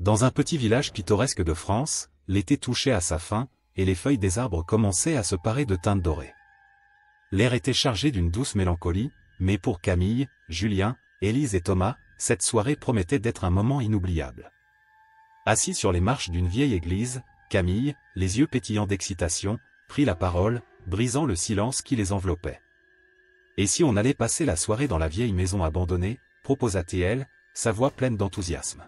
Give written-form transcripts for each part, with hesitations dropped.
Dans un petit village pittoresque de France, l'été touchait à sa fin, et les feuilles des arbres commençaient à se parer de teintes dorées. L'air était chargé d'une douce mélancolie, mais pour Camille, Julien, Élise et Thomas, cette soirée promettait d'être un moment inoubliable. Assis sur les marches d'une vieille église, Camille, les yeux pétillants d'excitation, prit la parole, brisant le silence qui les enveloppait. « Et si on allait passer la soirée dans la vieille maison abandonnée ?» proposa-t-elle, sa voix pleine d'enthousiasme.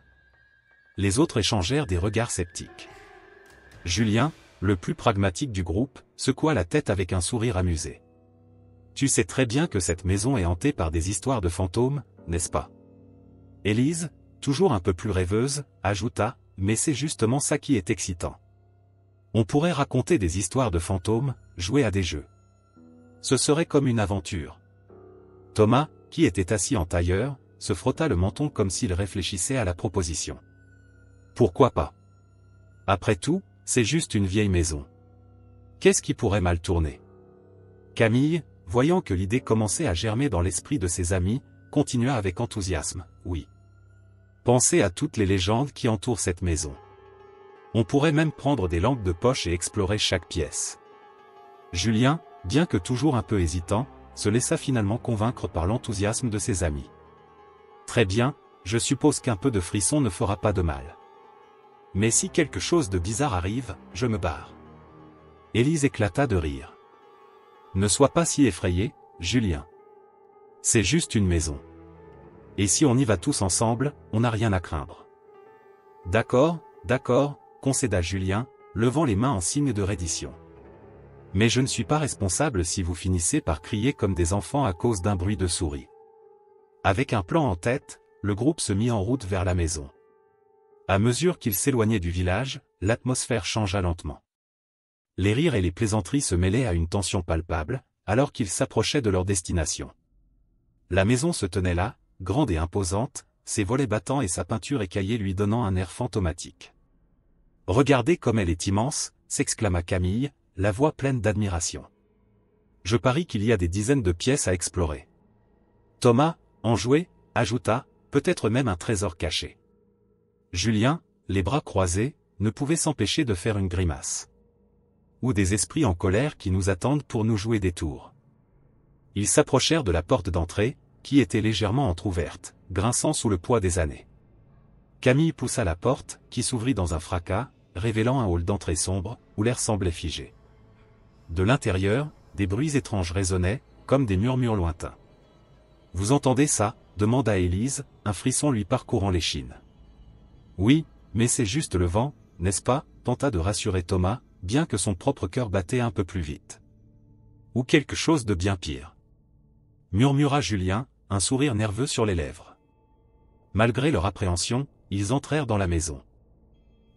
Les autres échangèrent des regards sceptiques. Julien, le plus pragmatique du groupe, secoua la tête avec un sourire amusé. « Tu sais très bien que cette maison est hantée par des histoires de fantômes, n'est-ce pas ?» Élise, toujours un peu plus rêveuse, ajouta, « Mais c'est justement ça qui est excitant. On pourrait raconter des histoires de fantômes, jouer à des jeux. Ce serait comme une aventure. » Thomas, qui était assis en tailleur, se frotta le menton comme s'il réfléchissait à la proposition. Pourquoi pas? Après tout, c'est juste une vieille maison. Qu'est-ce qui pourrait mal tourner? Camille, voyant que l'idée commençait à germer dans l'esprit de ses amis, continua avec enthousiasme, « Oui. Pensez à toutes les légendes qui entourent cette maison. On pourrait même prendre des lampes de poche et explorer chaque pièce. » Julien, bien que toujours un peu hésitant, se laissa finalement convaincre par l'enthousiasme de ses amis. « Très bien, je suppose qu'un peu de frisson ne fera pas de mal. Mais si quelque chose de bizarre arrive, je me barre. » Élise éclata de rire. « Ne sois pas si effrayé, Julien. C'est juste une maison. Et si on y va tous ensemble, on n'a rien à craindre. » « D'accord, d'accord, » concéda Julien, levant les mains en signe de reddition. « Mais je ne suis pas responsable si vous finissez par crier comme des enfants à cause d'un bruit de souris. » Avec un plan en tête, le groupe se mit en route vers la maison. À mesure qu'ils s'éloignaient du village, l'atmosphère changea lentement. Les rires et les plaisanteries se mêlaient à une tension palpable, alors qu'ils s'approchaient de leur destination. La maison se tenait là, grande et imposante, ses volets battants et sa peinture écaillée lui donnant un air fantomatique. « Regardez comme elle est immense !» s'exclama Camille, la voix pleine d'admiration. « Je parie qu'il y a des dizaines de pièces à explorer. » Thomas, enjoué, ajouta, « Peut-être même un trésor caché. » Julien, les bras croisés, ne pouvait s'empêcher de faire une grimace. Ou des esprits en colère qui nous attendent pour nous jouer des tours. Ils s'approchèrent de la porte d'entrée, qui était légèrement entr'ouverte, grinçant sous le poids des années. Camille poussa la porte, qui s'ouvrit dans un fracas, révélant un hall d'entrée sombre, où l'air semblait figé. De l'intérieur, des bruits étranges résonnaient, comme des murmures lointains. « Vous entendez ça ?» demanda Élise, un frisson lui parcourant l'échine. « Oui, mais c'est juste le vent, n'est-ce pas ?» tenta de rassurer Thomas, bien que son propre cœur battait un peu plus vite. « Ou quelque chose de bien pire. » murmura Julien, un sourire nerveux sur les lèvres. Malgré leur appréhension, ils entrèrent dans la maison.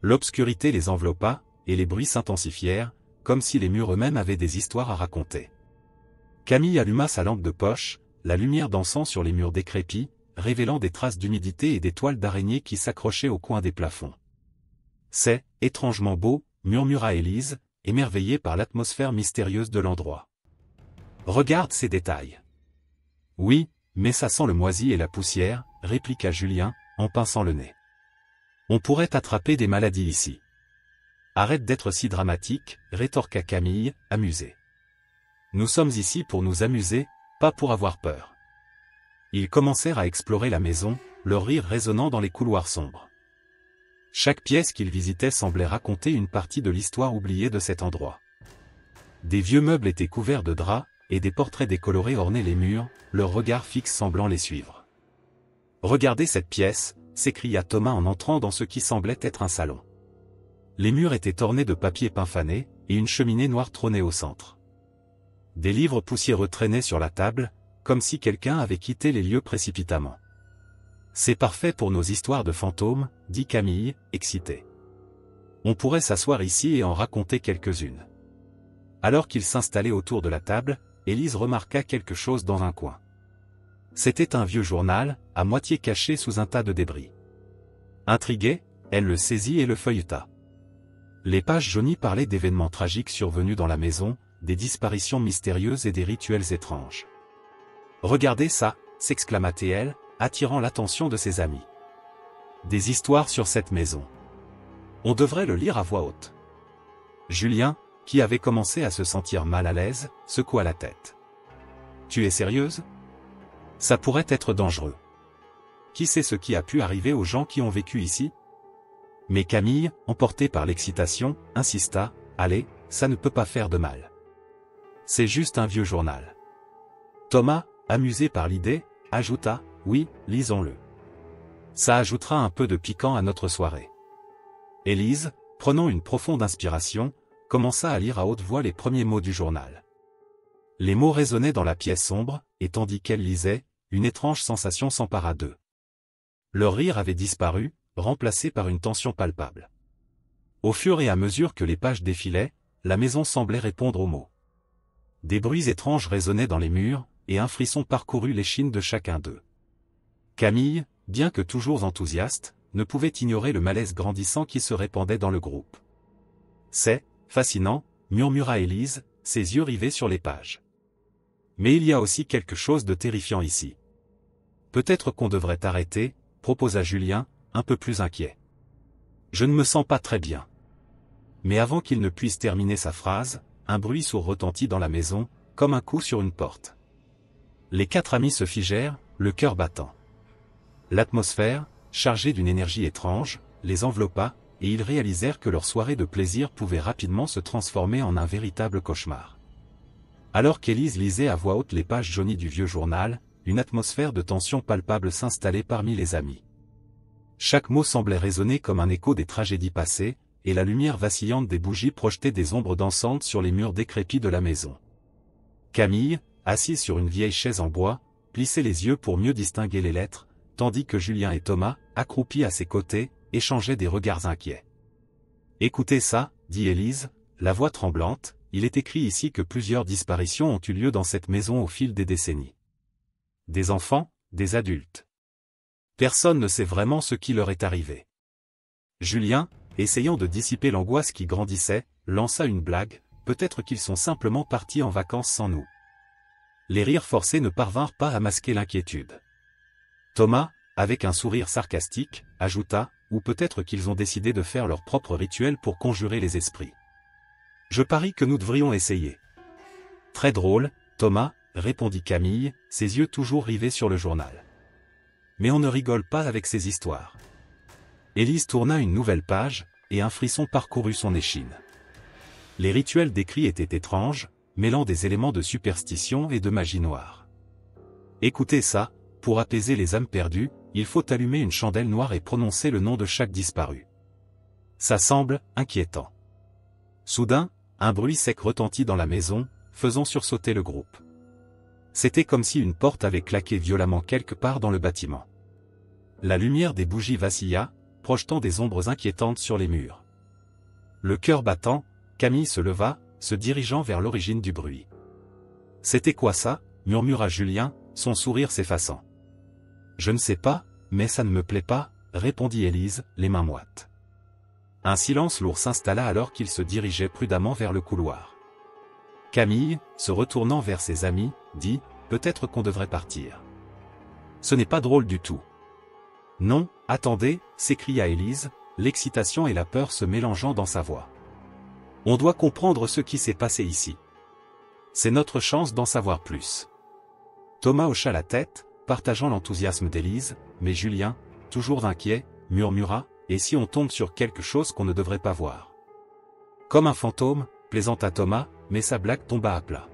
L'obscurité les enveloppa, et les bruits s'intensifièrent, comme si les murs eux-mêmes avaient des histoires à raconter. Camille alluma sa lampe de poche, la lumière dansant sur les murs décrépits, révélant des traces d'humidité et des toiles d'araignée qui s'accrochaient au coin des plafonds. « C'est étrangement beau » murmura Élise, émerveillée par l'atmosphère mystérieuse de l'endroit. « Regarde ces détails. »« Oui, mais ça sent le moisi et la poussière, » répliqua Julien, en pinçant le nez. « On pourrait attraper des maladies ici. »« Arrête d'être si dramatique, » rétorqua Camille, amusée. « Nous sommes ici pour nous amuser, pas pour avoir peur. » Ils commencèrent à explorer la maison, leur rire résonnant dans les couloirs sombres. Chaque pièce qu'ils visitaient semblait raconter une partie de l'histoire oubliée de cet endroit. Des vieux meubles étaient couverts de draps, et des portraits décolorés ornaient les murs, leurs regards fixes semblant les suivre. « Regardez cette pièce !» s'écria Thomas en entrant dans ce qui semblait être un salon. Les murs étaient ornés de papier peint fané, et une cheminée noire trônait au centre. Des livres poussiéreux traînaient sur la table, comme si quelqu'un avait quitté les lieux précipitamment. « C'est parfait pour nos histoires de fantômes, » dit Camille, excitée. « On pourrait s'asseoir ici et en raconter quelques-unes. » Alors qu'ils s'installaient autour de la table, Élise remarqua quelque chose dans un coin. C'était un vieux journal, à moitié caché sous un tas de débris. Intriguée, elle le saisit et le feuilleta. Les pages jaunies parlaient d'événements tragiques survenus dans la maison, des disparitions mystérieuses et des rituels étranges. « Regardez ça !» s'exclama-t-elle, attirant l'attention de ses amis. Des histoires sur cette maison. On devrait le lire à voix haute. Julien, qui avait commencé à se sentir mal à l'aise, secoua la tête. Tu es sérieuse? Ça pourrait être dangereux. Qui sait ce qui a pu arriver aux gens qui ont vécu ici? Mais Camille, emportée par l'excitation, insista, allez, ça ne peut pas faire de mal. C'est juste un vieux journal. Thomas, amusé par l'idée, ajouta, oui, lisons-le. Ça ajoutera un peu de piquant à notre soirée. Élise, prenant une profonde inspiration, commença à lire à haute voix les premiers mots du journal. Les mots résonnaient dans la pièce sombre, et tandis qu'elle lisait, une étrange sensation s'empara d'eux. Leur rire avait disparu, remplacé par une tension palpable. Au fur et à mesure que les pages défilaient, la maison semblait répondre aux mots. Des bruits étranges résonnaient dans les murs, et un frisson parcourut l'échine de chacun d'eux. Camille, bien que toujours enthousiaste, ne pouvait ignorer le malaise grandissant qui se répandait dans le groupe. C'est fascinant, murmura Élise, ses yeux rivés sur les pages. Mais il y a aussi quelque chose de terrifiant ici. Peut-être qu'on devrait arrêter, proposa Julien, un peu plus inquiet. Je ne me sens pas très bien. Mais avant qu'il ne puisse terminer sa phrase, un bruit sourd retentit dans la maison, comme un coup sur une porte. Les 4 amis se figèrent, le cœur battant. L'atmosphère, chargée d'une énergie étrange, les enveloppa, et ils réalisèrent que leur soirée de plaisir pouvait rapidement se transformer en un véritable cauchemar. Alors qu'Élise lisait à voix haute les pages jaunies du vieux journal, une atmosphère de tension palpable s'installait parmi les amis. Chaque mot semblait résonner comme un écho des tragédies passées, et la lumière vacillante des bougies projetait des ombres dansantes sur les murs décrépits de la maison. Camille, assise sur une vieille chaise en bois, plissait les yeux pour mieux distinguer les lettres, tandis que Julien et Thomas, accroupis à ses côtés, échangeaient des regards inquiets. « Écoutez ça, dit Élise, la voix tremblante, il est écrit ici que plusieurs disparitions ont eu lieu dans cette maison au fil des décennies. Des enfants, des adultes. Personne ne sait vraiment ce qui leur est arrivé. » Julien, essayant de dissiper l'angoisse qui grandissait, lança une blague, peut-être qu'ils sont simplement partis en vacances sans nous. Les rires forcés ne parvinrent pas à masquer l'inquiétude. Thomas, avec un sourire sarcastique, ajouta, ou peut-être qu'ils ont décidé de faire leur propre rituel pour conjurer les esprits. Je parie que nous devrions essayer. Très drôle, Thomas, répondit Camille, ses yeux toujours rivés sur le journal. Mais on ne rigole pas avec ces histoires. Élise tourna une nouvelle page, et un frisson parcourut son échine. Les rituels décrits étaient étranges, mêlant des éléments de superstition et de magie noire. Écoutez ça, pour apaiser les âmes perdues, il faut allumer une chandelle noire et prononcer le nom de chaque disparu. Ça semble inquiétant. Soudain, un bruit sec retentit dans la maison, faisant sursauter le groupe. C'était comme si une porte avait claqué violemment quelque part dans le bâtiment. La lumière des bougies vacilla, projetant des ombres inquiétantes sur les murs. Le cœur battant, Camille se leva, se dirigeant vers l'origine du bruit. « C'était quoi ça ?» murmura Julien, son sourire s'effaçant. « Je ne sais pas, mais ça ne me plaît pas, » répondit Élise, les mains moites. Un silence lourd s'installa alors qu'ils se dirigeaient prudemment vers le couloir. Camille, se retournant vers ses amis, dit « Peut-être qu'on devrait partir. » Ce n'est pas drôle du tout. « Non, attendez » s'écria Élise, l'excitation et la peur se mélangeant dans sa voix. « On doit comprendre ce qui s'est passé ici. C'est notre chance d'en savoir plus. » Thomas hocha la tête, partageant l'enthousiasme d'Élise, mais Julien, toujours inquiet, murmura « Et si on tombe sur quelque chose qu'on ne devrait pas voir ?» Comme un fantôme, plaisanta Thomas, mais sa blague tomba à plat.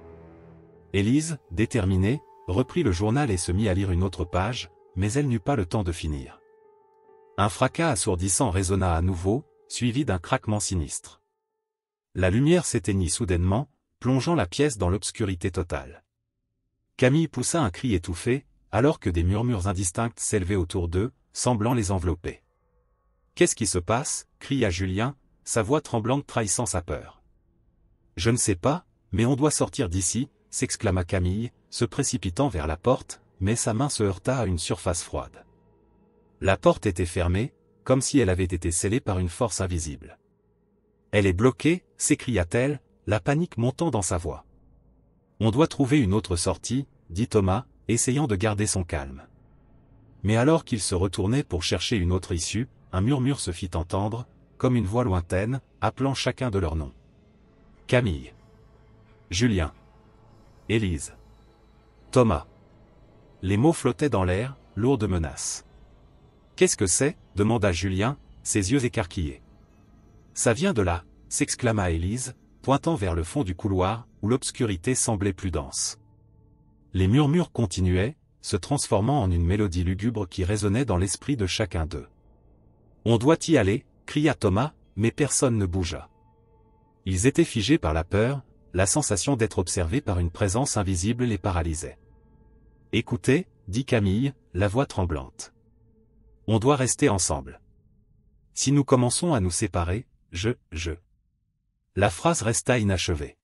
Élise, déterminée, reprit le journal et se mit à lire une autre page, mais elle n'eut pas le temps de finir. Un fracas assourdissant résonna à nouveau, suivi d'un craquement sinistre. La lumière s'éteignit soudainement, plongeant la pièce dans l'obscurité totale. Camille poussa un cri étouffé, alors que des murmures indistincts s'élevaient autour d'eux, semblant les envelopper. « Qu'est-ce qui se passe » cria Julien, sa voix tremblante trahissant sa peur. « Je ne sais pas, mais on doit sortir d'ici » s'exclama Camille, se précipitant vers la porte, mais sa main se heurta à une surface froide. La porte était fermée, comme si elle avait été scellée par une force invisible. « Elle est bloquée » s'écria-t-elle, la panique montant dans sa voix. « On doit trouver une autre sortie » dit Thomas, essayant de garder son calme. Mais alors qu'il se retournait pour chercher une autre issue, un murmure se fit entendre, comme une voix lointaine, appelant chacun de leur nom. Camille. Julien. Élise. Thomas. Les mots flottaient dans l'air, lourds de menaces. « Qu'est-ce que c'est » demanda Julien, ses yeux écarquillés. « Ça vient de là » s'exclama Élise, pointant vers le fond du couloir, où l'obscurité semblait plus dense. Les murmures continuaient, se transformant en une mélodie lugubre qui résonnait dans l'esprit de chacun d'eux. « On doit y aller » cria Thomas, mais personne ne bougea. Ils étaient figés par la peur, la sensation d'être observés par une présence invisible les paralysait. « Écoutez » dit Camille, la voix tremblante. « On doit rester ensemble. Si nous commençons à nous séparer, La phrase resta inachevée.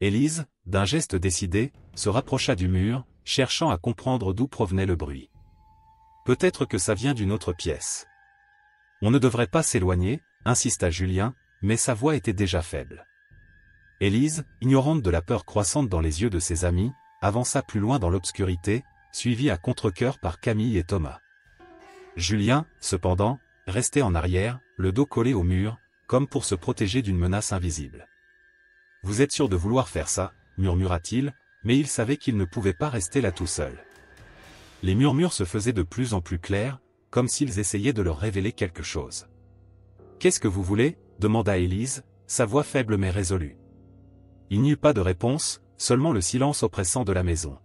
Élise, d'un geste décidé, se rapprocha du mur, cherchant à comprendre d'où provenait le bruit. Peut-être que ça vient d'une autre pièce. On ne devrait pas s'éloigner, insista Julien, mais sa voix était déjà faible. Élise, ignorante de la peur croissante dans les yeux de ses amis, avança plus loin dans l'obscurité, suivie à contre-cœur par Camille et Thomas. Julien, cependant, restait en arrière, le dos collé au mur, comme pour se protéger d'une menace invisible. « Vous êtes sûr de vouloir faire ça » murmura-t-il, mais il savait qu'il ne pouvait pas rester là tout seul. Les murmures se faisaient de plus en plus clairs, comme s'ils essayaient de leur révéler quelque chose. « Qu'est-ce que vous voulez » demanda Élise, sa voix faible mais résolue. Il n'y eut pas de réponse, seulement le silence oppressant de la maison.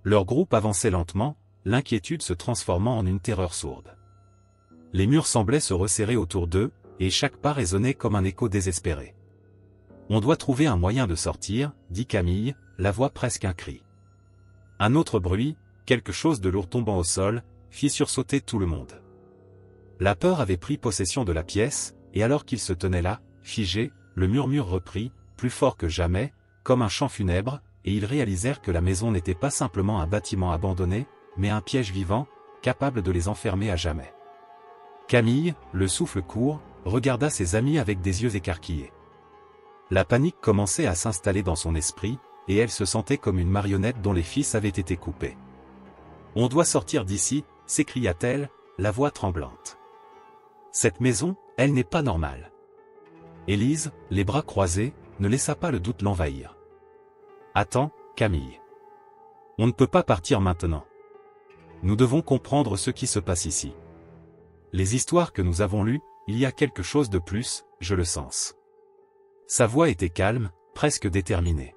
Leur groupe avançait lentement, l'inquiétude se transformant en une terreur sourde. Les murs semblaient se resserrer autour d'eux, et chaque pas résonnait comme un écho désespéré. « On doit trouver un moyen de sortir » dit Camille, la voix presque un cri. Un autre bruit, quelque chose de lourd tombant au sol, fit sursauter tout le monde. La peur avait pris possession de la pièce, et alors qu'ils se tenaient là, figés, le murmure reprit, plus fort que jamais, comme un chant funèbre, et ils réalisèrent que la maison n'était pas simplement un bâtiment abandonné, mais un piège vivant, capable de les enfermer à jamais. Camille, le souffle court, regarda ses amis avec des yeux écarquillés. La panique commençait à s'installer dans son esprit, et elle se sentait comme une marionnette dont les fils avaient été coupés. « On doit sortir d'ici » s'écria-t-elle, la voix tremblante. « Cette maison, elle n'est pas normale. » Élise, les bras croisés, ne laissa pas le doute l'envahir. « Attends, Camille. On ne peut pas partir maintenant. Nous devons comprendre ce qui se passe ici. Les histoires que nous avons lues, il y a quelque chose de plus, je le sens. » Sa voix était calme, presque déterminée.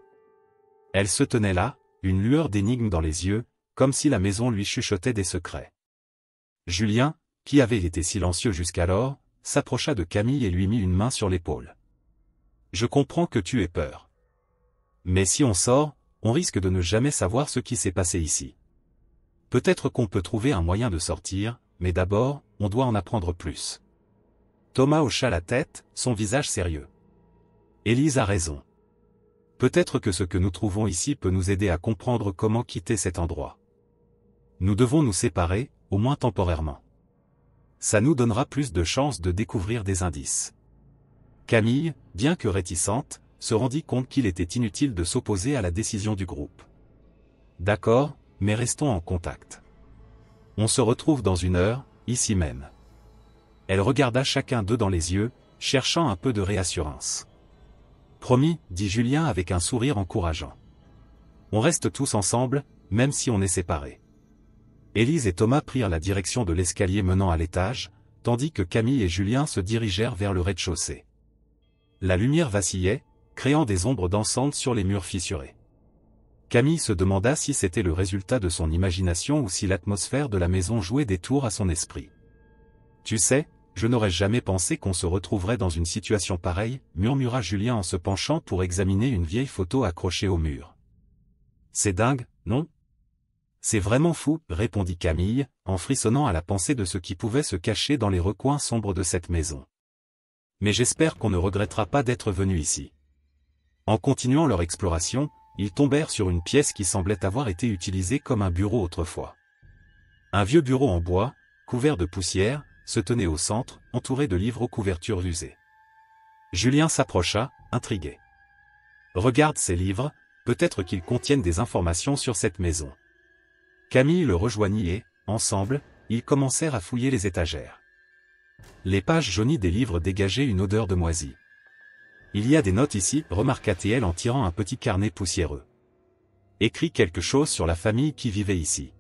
Elle se tenait là, une lueur d'énigme dans les yeux, comme si la maison lui chuchotait des secrets. Julien, qui avait été silencieux jusqu'alors, s'approcha de Camille et lui mit une main sur l'épaule. « Je comprends que tu aies peur. Mais si on sort, on risque de ne jamais savoir ce qui s'est passé ici. Peut-être qu'on peut trouver un moyen de sortir, mais d'abord, on doit en apprendre plus. » Thomas hocha la tête, son visage sérieux. Élise a raison. Peut-être que ce que nous trouvons ici peut nous aider à comprendre comment quitter cet endroit. Nous devons nous séparer, au moins temporairement. Ça nous donnera plus de chances de découvrir des indices. Camille, bien que réticente, se rendit compte qu'il était inutile de s'opposer à la décision du groupe. D'accord, mais restons en contact. On se retrouve dans 1 heure, ici même. Elle regarda chacun d'eux dans les yeux, cherchant un peu de réassurance. Promis, dit Julien avec un sourire encourageant. On reste tous ensemble, même si on est séparés. Élise et Thomas prirent la direction de l'escalier menant à l'étage, tandis que Camille et Julien se dirigèrent vers le rez-de-chaussée. La lumière vacillait, créant des ombres dansantes sur les murs fissurés. Camille se demanda si c'était le résultat de son imagination ou si l'atmosphère de la maison jouait des tours à son esprit. « Tu sais, je n'aurais jamais pensé qu'on se retrouverait dans une situation pareille, » murmura Julien en se penchant pour examiner une vieille photo accrochée au mur. « C'est dingue, non ? » « C'est vraiment fou, » répondit Camille, en frissonnant à la pensée de ce qui pouvait se cacher dans les recoins sombres de cette maison. « Mais j'espère qu'on ne regrettera pas d'être venu ici. » En continuant leur exploration, ils tombèrent sur une pièce qui semblait avoir été utilisée comme un bureau autrefois. Un vieux bureau en bois, couvert de poussière, se tenait au centre, entouré de livres aux couvertures usées. Julien s'approcha, intrigué. « Regarde ces livres, peut-être qu'ils contiennent des informations sur cette maison. » Camille le rejoignit et, ensemble, ils commencèrent à fouiller les étagères. Les pages jaunies des livres dégageaient une odeur de moisi. « Il y a des notes ici, remarqua-t-elle en tirant un petit carnet poussiéreux. Écrit quelque chose sur la famille qui vivait ici.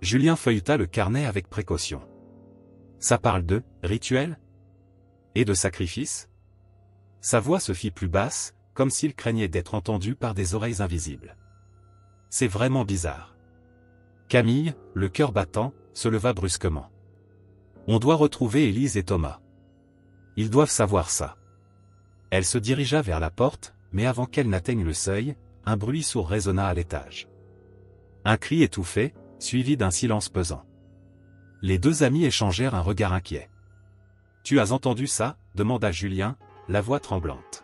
Julien feuilleta le carnet avec précaution. Ça parle de rituel et de sacrifice. Sa voix se fit plus basse, comme s'il craignait d'être entendu par des oreilles invisibles. C'est vraiment bizarre. Camille, le cœur battant, se leva brusquement. On doit retrouver Élise et Thomas. Ils doivent savoir ça. Elle se dirigea vers la porte, mais avant qu'elle n'atteigne le seuil, un bruit sourd résonna à l'étage. Un cri étouffé, suivi d'un silence pesant. Les deux amis échangèrent un regard inquiet. « Tu as entendu ça » demanda Julien, la voix tremblante.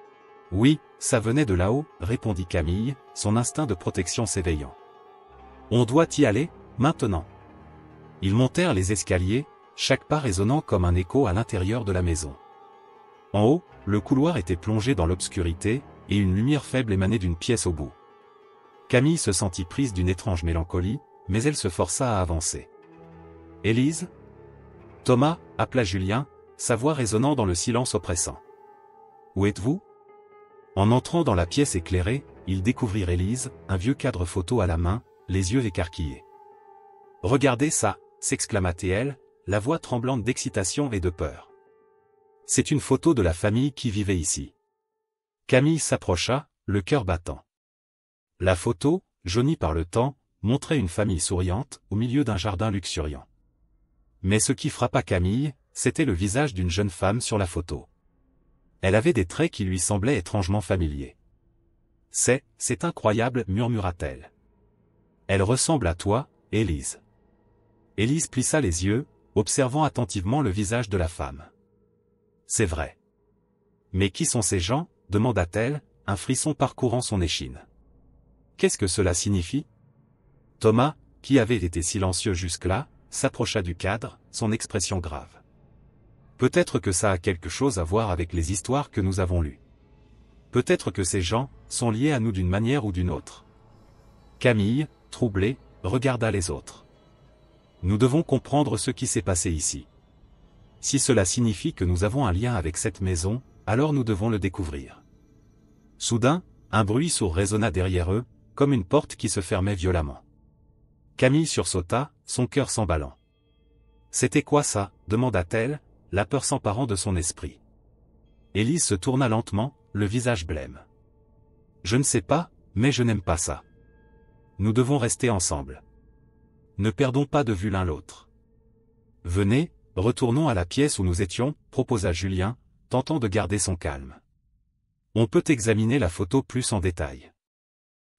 « Oui, ça venait de là-haut » répondit Camille, son instinct de protection s'éveillant. « On doit y aller, maintenant. » Ils montèrent les escaliers, chaque pas résonnant comme un écho à l'intérieur de la maison. En haut, le couloir était plongé dans l'obscurité, et une lumière faible émanait d'une pièce au bout. Camille se sentit prise d'une étrange mélancolie, mais elle se força à avancer. « Élise ?»« Thomas » appela Julien, sa voix résonnant dans le silence oppressant. « Où êtes-vous » En entrant dans la pièce éclairée, ils découvrirent Élise, un vieux cadre photo à la main, les yeux écarquillés. « Regardez ça » s'exclama-t-elle, la voix tremblante d'excitation et de peur. « C'est une photo de la famille qui vivait ici. » Camille s'approcha, le cœur battant. La photo, jaunie par le temps, montrait une famille souriante, au milieu d'un jardin luxuriant. Mais ce qui frappa Camille, c'était le visage d'une jeune femme sur la photo. Elle avait des traits qui lui semblaient étrangement familiers. « C'est incroyable » murmura-t-elle. « Elle ressemble à toi, Élise. » Élise plissa les yeux, observant attentivement le visage de la femme. « C'est vrai. »« Mais qui sont ces gens ?» demanda-t-elle, un frisson parcourant son échine. « Qu'est-ce que cela signifie ?» Thomas, qui avait été silencieux jusque-là, s'approcha du cadre, son expression grave. « Peut-être que ça a quelque chose à voir avec les histoires que nous avons lues. Peut-être que ces gens sont liés à nous d'une manière ou d'une autre. » Camille, troublée, regarda les autres. « Nous devons comprendre ce qui s'est passé ici. Si cela signifie que nous avons un lien avec cette maison, alors nous devons le découvrir. » Soudain, un bruit sourd résonna derrière eux, comme une porte qui se fermait violemment. Camille sursauta, son cœur s'emballant. « C'était quoi ça » demanda-t-elle, la peur s'emparant de son esprit. Élise se tourna lentement, le visage blême. « Je ne sais pas, mais je n'aime pas ça. Nous devons rester ensemble. Ne perdons pas de vue l'un l'autre. »« Venez, retournons à la pièce où nous étions » proposa Julien, tentant de garder son calme. « On peut examiner la photo plus en détail. »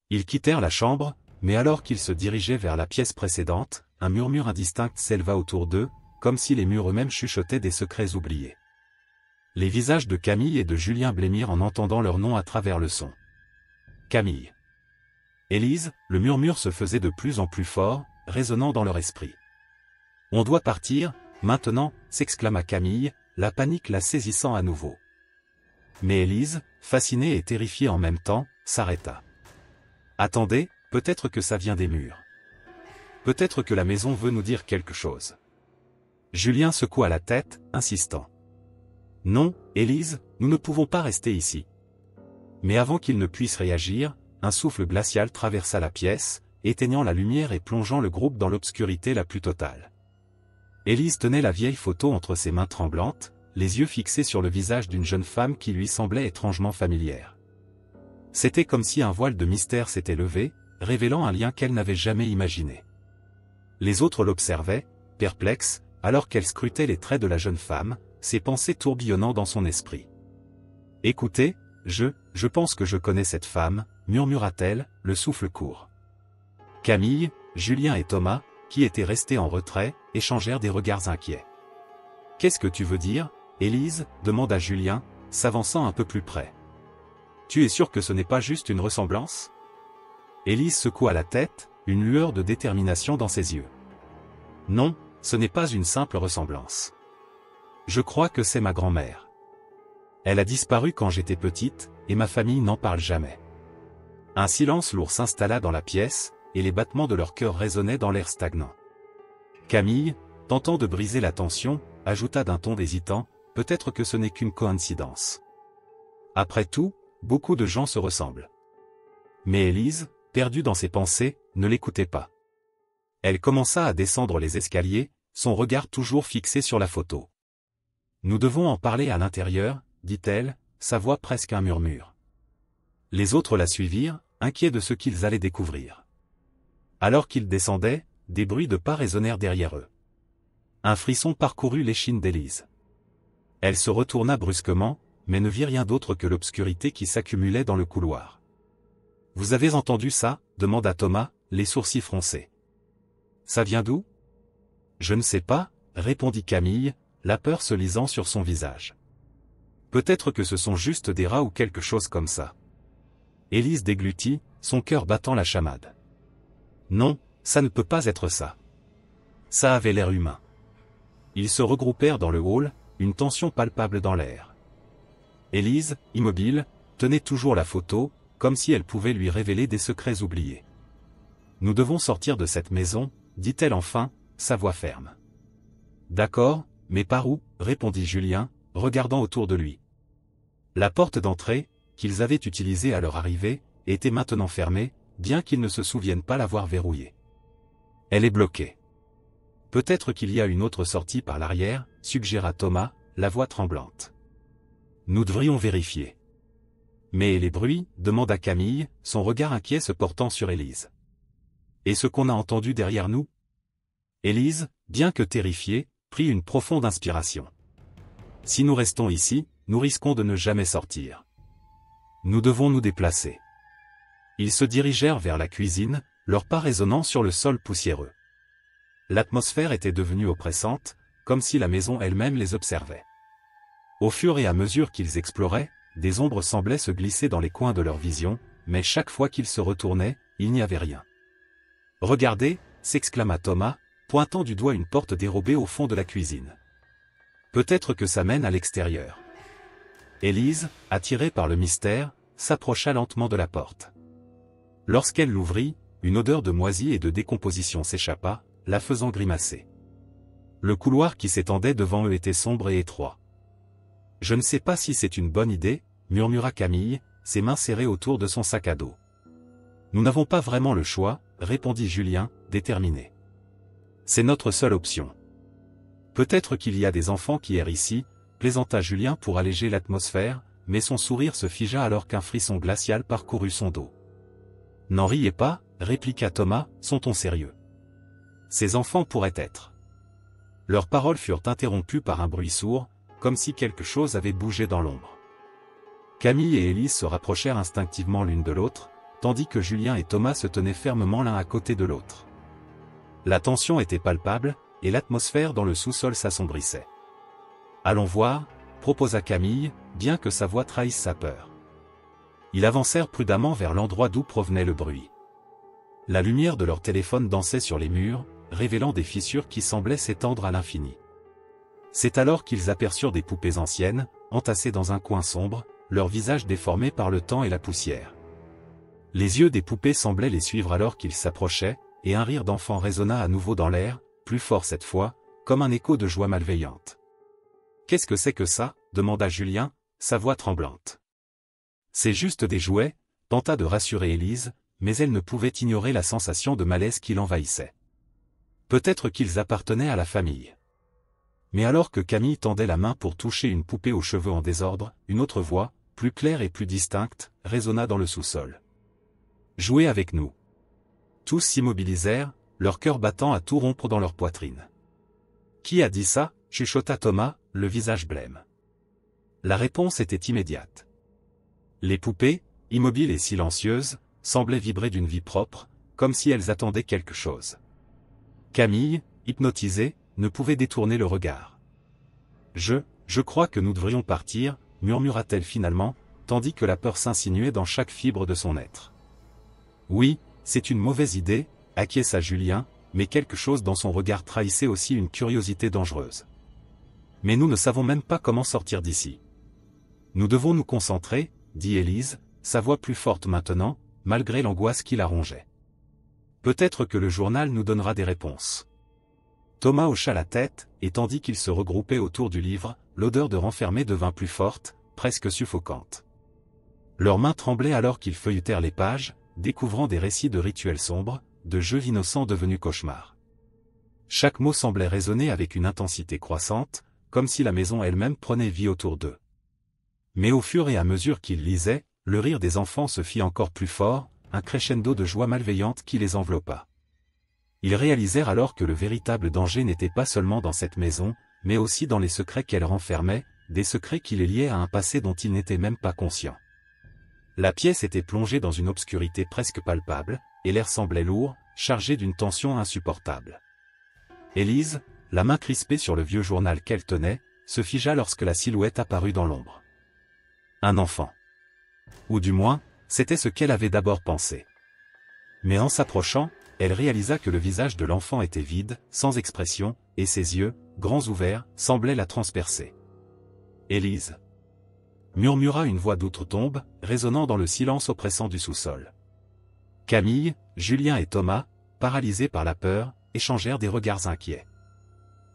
Ils quittèrent la chambre, mais alors qu'ils se dirigeaient vers la pièce précédente, un murmure indistinct s'éleva autour d'eux, comme si les murs eux-mêmes chuchotaient des secrets oubliés. Les visages de Camille et de Julien blêmirent en entendant leur nom à travers le son. Camille. Élise, le murmure se faisait de plus en plus fort, résonnant dans leur esprit. « On doit partir, maintenant » s'exclama Camille, la panique la saisissant à nouveau. Mais Élise, fascinée et terrifiée en même temps, s'arrêta. « Attendez, peut-être que ça vient des murs. Peut-être que la maison veut nous dire quelque chose. » Julien secoua la tête, insistant. « Non, Élise, nous ne pouvons pas rester ici. » Mais avant qu'il ne puisse réagir, un souffle glacial traversa la pièce, éteignant la lumière et plongeant le groupe dans l'obscurité la plus totale. Élise tenait la vieille photo entre ses mains tremblantes, les yeux fixés sur le visage d'une jeune femme qui lui semblait étrangement familière. C'était comme si un voile de mystère s'était levé, révélant un lien qu'elle n'avait jamais imaginé. Les autres l'observaient, perplexes, alors qu'elle scrutait les traits de la jeune femme, ses pensées tourbillonnant dans son esprit. « Écoutez, je pense que je connais cette femme » murmura-t-elle, le souffle court. Camille, Julien et Thomas, qui étaient restés en retrait, échangèrent des regards inquiets. « Qu'est-ce que tu veux dire, Élise » demanda Julien, s'avançant un peu plus près. « Tu es sûr que ce n'est pas juste une ressemblance » Élise secoua la tête, une lueur de détermination dans ses yeux. « Non, ce n'est pas une simple ressemblance. Je crois que c'est ma grand-mère. Elle a disparu quand j'étais petite, et ma famille n'en parle jamais. » Un silence lourd s'installa dans la pièce, et les battements de leur cœur résonnaient dans l'air stagnant. Camille, tentant de briser la tension, ajouta d'un ton hésitant, peut-être que ce n'est qu'une coïncidence. Après tout, beaucoup de gens se ressemblent. Mais Élise, perdue dans ses pensées, ne l'écoutait pas. Elle commença à descendre les escaliers, son regard toujours fixé sur la photo. Nous devons en parler à l'intérieur, dit-elle, sa voix presque un murmure. Les autres la suivirent, inquiets de ce qu'ils allaient découvrir. Alors qu'ils descendaient, des bruits de pas résonnèrent derrière eux. Un frisson parcourut l'échine d'Élise. Elle se retourna brusquement, mais ne vit rien d'autre que l'obscurité qui s'accumulait dans le couloir. « Vous avez entendu ça » demanda Thomas, les sourcils froncés. « Ça vient d'où » ? « Je ne sais pas » répondit Camille, la peur se lisant sur son visage. « Peut-être que ce sont juste des rats ou quelque chose comme ça. » Élise déglutit, son cœur battant la chamade. « Non, ça ne peut pas être ça. » Ça avait l'air humain. Ils se regroupèrent dans le hall, une tension palpable dans l'air. Élise, immobile, tenait toujours la photo, comme si elle pouvait lui révéler des secrets oubliés. « Nous devons sortir de cette maison, » dit-elle enfin, sa voix ferme. « D'accord, mais par où » répondit Julien, regardant autour de lui. La porte d'entrée, qu'ils avaient utilisée à leur arrivée, était maintenant fermée, bien qu'ils ne se souviennent pas l'avoir verrouillée. Elle est bloquée. « Peut-être qu'il y a une autre sortie par l'arrière, suggéra Thomas, la voix tremblante. « Nous devrions vérifier. »« Mais les bruits » demanda Camille, son regard inquiet se portant sur Élise. « Et ce qu'on a entendu derrière nous ?» Élise, bien que terrifiée, prit une profonde inspiration. « Si nous restons ici, nous risquons de ne jamais sortir. Nous devons nous déplacer. » Ils se dirigèrent vers la cuisine, leurs pas résonnant sur le sol poussiéreux. L'atmosphère était devenue oppressante, comme si la maison elle-même les observait. Au fur et à mesure qu'ils exploraient, des ombres semblaient se glisser dans les coins de leur vision, mais chaque fois qu'ils se retournaient, il n'y avait rien. « Regardez » s'exclama Thomas, pointant du doigt une porte dérobée au fond de la cuisine. « Peut-être que ça mène à l'extérieur. » Élise, attirée par le mystère, s'approcha lentement de la porte. Lorsqu'elle l'ouvrit, une odeur de moisi et de décomposition s'échappa, la faisant grimacer. Le couloir qui s'étendait devant eux était sombre et étroit. « Je ne sais pas si c'est une bonne idée » murmura Camille, ses mains serrées autour de son sac à dos. « Nous n'avons pas vraiment le choix » répondit Julien, déterminé. « C'est notre seule option. »« Peut-être qu'il y a des enfants qui errent ici » plaisanta Julien pour alléger l'atmosphère, mais son sourire se figea alors qu'un frisson glacial parcourut son dos. « N'en riez pas » répliqua Thomas, son ton sérieux. « Ces enfants pourraient être. » Leurs paroles furent interrompues par un bruit sourd, comme si quelque chose avait bougé dans l'ombre. Camille et Élise se rapprochèrent instinctivement l'une de l'autre, tandis que Julien et Thomas se tenaient fermement l'un à côté de l'autre. La tension était palpable, et l'atmosphère dans le sous-sol s'assombrissait. « Allons voir » proposa Camille, bien que sa voix trahisse sa peur. Ils avancèrent prudemment vers l'endroit d'où provenait le bruit. La lumière de leur téléphone dansait sur les murs, révélant des fissures qui semblaient s'étendre à l'infini. C'est alors qu'ils aperçurent des poupées anciennes, entassées dans un coin sombre, leurs visages déformés par le temps et la poussière. Les yeux des poupées semblaient les suivre alors qu'ils s'approchaient, et un rire d'enfant résonna à nouveau dans l'air, plus fort cette fois, comme un écho de joie malveillante. « Qu'est-ce que c'est que ça » demanda Julien, sa voix tremblante. « C'est juste des jouets » tenta de rassurer Élise, mais elle ne pouvait ignorer la sensation de malaise qui l'envahissait. Peut-être qu'ils appartenaient à la famille. Mais alors que Camille tendait la main pour toucher une poupée aux cheveux en désordre, une autre voix, plus claire et plus distincte, résonna dans le sous-sol. « Jouez avec nous » Tous s'immobilisèrent, leur cœur battant à tout rompre dans leur poitrine. « Qui a dit ça » chuchota Thomas, le visage blême. La réponse était immédiate. Les poupées, immobiles et silencieuses, semblaient vibrer d'une vie propre, comme si elles attendaient quelque chose. Camille, hypnotisée, ne pouvait détourner le regard. « Je crois que nous devrions partir » murmura-t-elle finalement, tandis que la peur s'insinuait dans chaque fibre de son être. « Oui, c'est une mauvaise idée » acquiesça Julien, mais quelque chose dans son regard trahissait aussi une curiosité dangereuse. « Mais nous ne savons même pas comment sortir d'ici. »« Nous devons nous concentrer » dit Élise, sa voix plus forte maintenant, malgré l'angoisse qui la rongeait. « Peut-être que le journal nous donnera des réponses. » Thomas hocha la tête, et tandis qu'ils se regroupaient autour du livre, l'odeur de renfermé devint plus forte, presque suffocante. Leurs mains tremblaient alors qu'ils feuilletèrent les pages, découvrant des récits de rituels sombres, de jeux innocents devenus cauchemars. Chaque mot semblait résonner avec une intensité croissante, comme si la maison elle-même prenait vie autour d'eux. Mais au fur et à mesure qu'ils lisaient, le rire des enfants se fit encore plus fort, un crescendo de joie malveillante qui les enveloppa. Ils réalisèrent alors que le véritable danger n'était pas seulement dans cette maison, mais aussi dans les secrets qu'elle renfermait, des secrets qui les liaient à un passé dont ils n'étaient même pas conscients. La pièce était plongée dans une obscurité presque palpable, et l'air semblait lourd, chargé d'une tension insupportable. Élise, la main crispée sur le vieux journal qu'elle tenait, se figea lorsque la silhouette apparut dans l'ombre. Un enfant. Ou du moins, c'était ce qu'elle avait d'abord pensé. Mais en s'approchant, elle réalisa que le visage de l'enfant était vide, sans expression, et ses yeux, grands ouverts, semblaient la transpercer. « Élise !» murmura une voix d'outre-tombe, résonnant dans le silence oppressant du sous-sol. Camille, Julien et Thomas, paralysés par la peur, échangèrent des regards inquiets.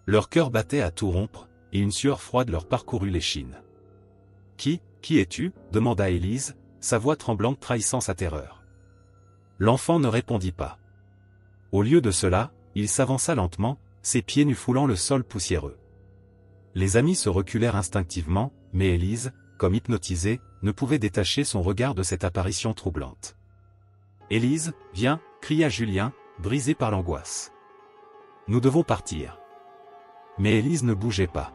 Leur cœur battait à tout rompre, et une sueur froide leur parcourut l'échine. « Qui es-tu » demanda Élise, sa voix tremblante trahissant sa terreur. L'enfant ne répondit pas. Au lieu de cela, il s'avança lentement, ses pieds nus foulant le sol poussiéreux. Les amis se reculèrent instinctivement, mais Élise, comme hypnotisée, ne pouvait détacher son regard de cette apparition troublante. « Élise, viens !» cria Julien, brisé par l'angoisse. « Nous devons partir. » Mais Élise ne bougeait pas.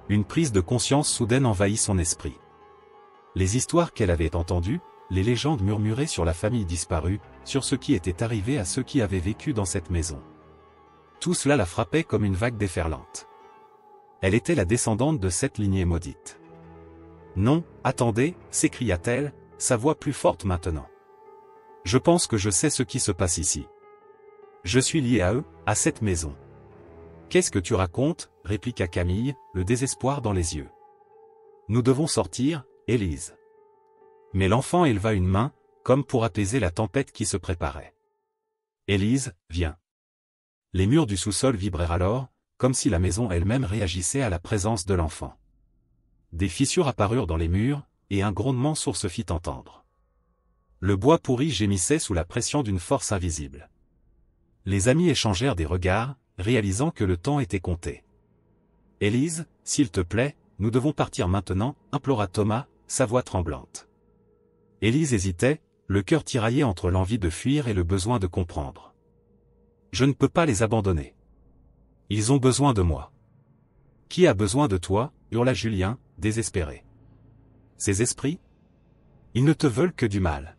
Une prise de conscience soudaine envahit son esprit. Les histoires qu'elle avait entendues, les légendes murmurées sur la famille disparue, sur ce qui était arrivé à ceux qui avaient vécu dans cette maison. Tout cela la frappait comme une vague déferlante. Elle était la descendante de cette lignée maudite. « Non, attendez » s'écria-t-elle, sa voix plus forte maintenant. « Je pense que je sais ce qui se passe ici. Je suis lié à eux, à cette maison. » « Qu'est-ce que tu racontes » répliqua Camille, le désespoir dans les yeux. « Nous devons sortir, Élise. » Mais l'enfant éleva une main, comme pour apaiser la tempête qui se préparait. « Élise, viens. » Les murs du sous-sol vibrèrent alors, comme si la maison elle-même réagissait à la présence de l'enfant. Des fissures apparurent dans les murs, et un grondement sourd se fit entendre. Le bois pourri gémissait sous la pression d'une force invisible. Les amis échangèrent des regards, réalisant que le temps était compté. « Élise, s'il te plaît, nous devons partir maintenant » implora Thomas, sa voix tremblante. Élise hésitait, le cœur tiraillé entre l'envie de fuir et le besoin de comprendre. « Je ne peux pas les abandonner. Ils ont besoin de moi. »« Qui a besoin de toi » hurla Julien, désespéré. « Ces esprits ? Ils ne te veulent que du mal. »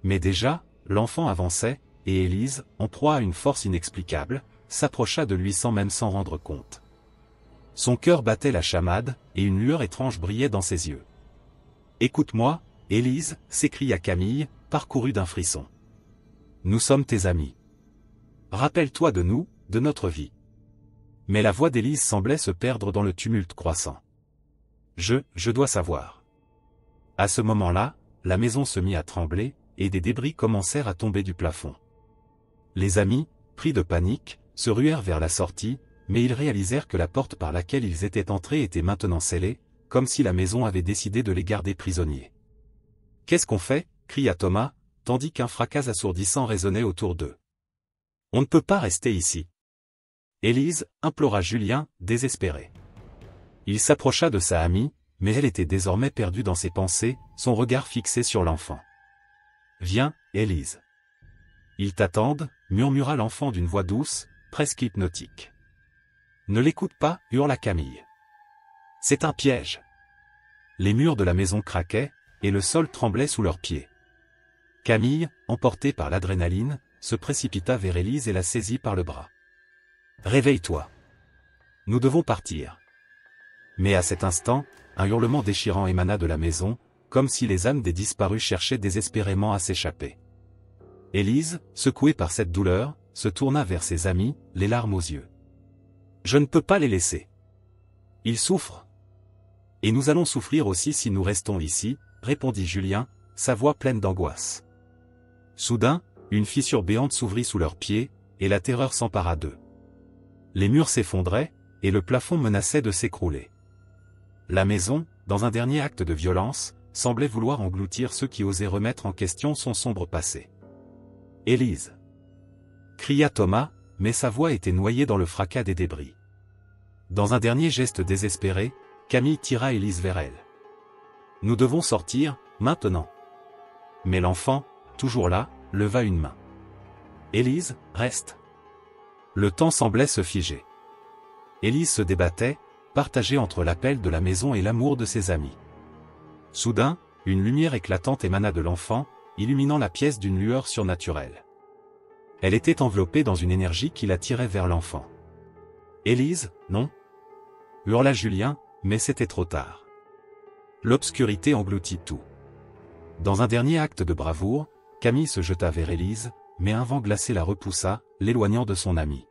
Mais déjà, l'enfant avançait, et Élise, en proie à une force inexplicable, s'approcha de lui sans même s'en rendre compte. Son cœur battait la chamade, et une lueur étrange brillait dans ses yeux. « Écoute-moi, Élise » s'écria Camille, parcourue d'un frisson. « Nous sommes tes amis. Rappelle-toi de nous, de notre vie. » Mais la voix d'Élise semblait se perdre dans le tumulte croissant. « Je dois savoir. » À ce moment-là, la maison se mit à trembler, et des débris commencèrent à tomber du plafond. Les amis, pris de panique, se ruèrent vers la sortie, mais ils réalisèrent que la porte par laquelle ils étaient entrés était maintenant scellée, comme si la maison avait décidé de les garder prisonniers. « Qu'est-ce qu'on fait » cria Thomas, tandis qu'un fracas assourdissant résonnait autour d'eux. « On ne peut pas rester ici. » Élise, implora Julien, désespéré. Il s'approcha de sa amie, mais elle était désormais perdue dans ses pensées, son regard fixé sur l'enfant. « Viens, Élise. »« Ils t'attendent » murmura l'enfant d'une voix douce, presque hypnotique. « Ne l'écoute pas » hurla Camille. « C'est un piège. » Les murs de la maison craquaient, et le sol tremblait sous leurs pieds. Camille, emportée par l'adrénaline, se précipita vers Élise et la saisit par le bras. « Réveille-toi. Nous devons partir. » Mais à cet instant, un hurlement déchirant émana de la maison, comme si les âmes des disparus cherchaient désespérément à s'échapper. Élise, secouée par cette douleur, se tourna vers ses amis, les larmes aux yeux. « Je ne peux pas les laisser. Ils souffrent. Et nous allons souffrir aussi si nous restons ici, » répondit Julien, sa voix pleine d'angoisse. Soudain, une fissure béante s'ouvrit sous leurs pieds, et la terreur s'empara d'eux. Les murs s'effondraient, et le plafond menaçait de s'écrouler. La maison, dans un dernier acte de violence, semblait vouloir engloutir ceux qui osaient remettre en question son sombre passé. « Élise !» cria Thomas, mais sa voix était noyée dans le fracas des débris. Dans un dernier geste désespéré, Camille tira Élise vers elle. « Nous devons sortir, maintenant. » Mais l'enfant, toujours là, leva une main. « Élise, reste. » Le temps semblait se figer. Élise se débattait, partagée entre l'appel de la maison et l'amour de ses amis. Soudain, une lumière éclatante émana de l'enfant, illuminant la pièce d'une lueur surnaturelle. Elle était enveloppée dans une énergie qui l'attirait vers l'enfant. « Élise, non !» hurla Julien, mais c'était trop tard. L'obscurité engloutit tout. Dans un dernier acte de bravoure, Camille se jeta vers Élise, mais un vent glacé la repoussa, l'éloignant de son ami.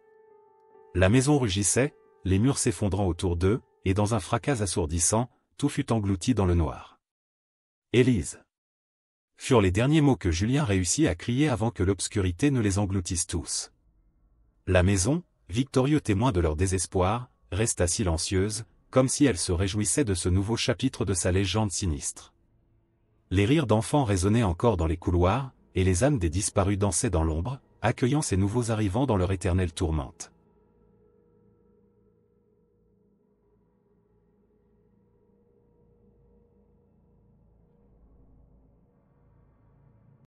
La maison rugissait, les murs s'effondrant autour d'eux, et dans un fracas assourdissant, tout fut englouti dans le noir. « Élise !» furent les derniers mots que Julien réussit à crier avant que l'obscurité ne les engloutisse tous. La maison, victorieux témoin de leur désespoir, resta silencieuse, comme si elle se réjouissait de ce nouveau chapitre de sa légende sinistre. Les rires d'enfants résonnaient encore dans les couloirs, et les âmes des disparus dansaient dans l'ombre, accueillant ces nouveaux arrivants dans leur éternelle tourmente.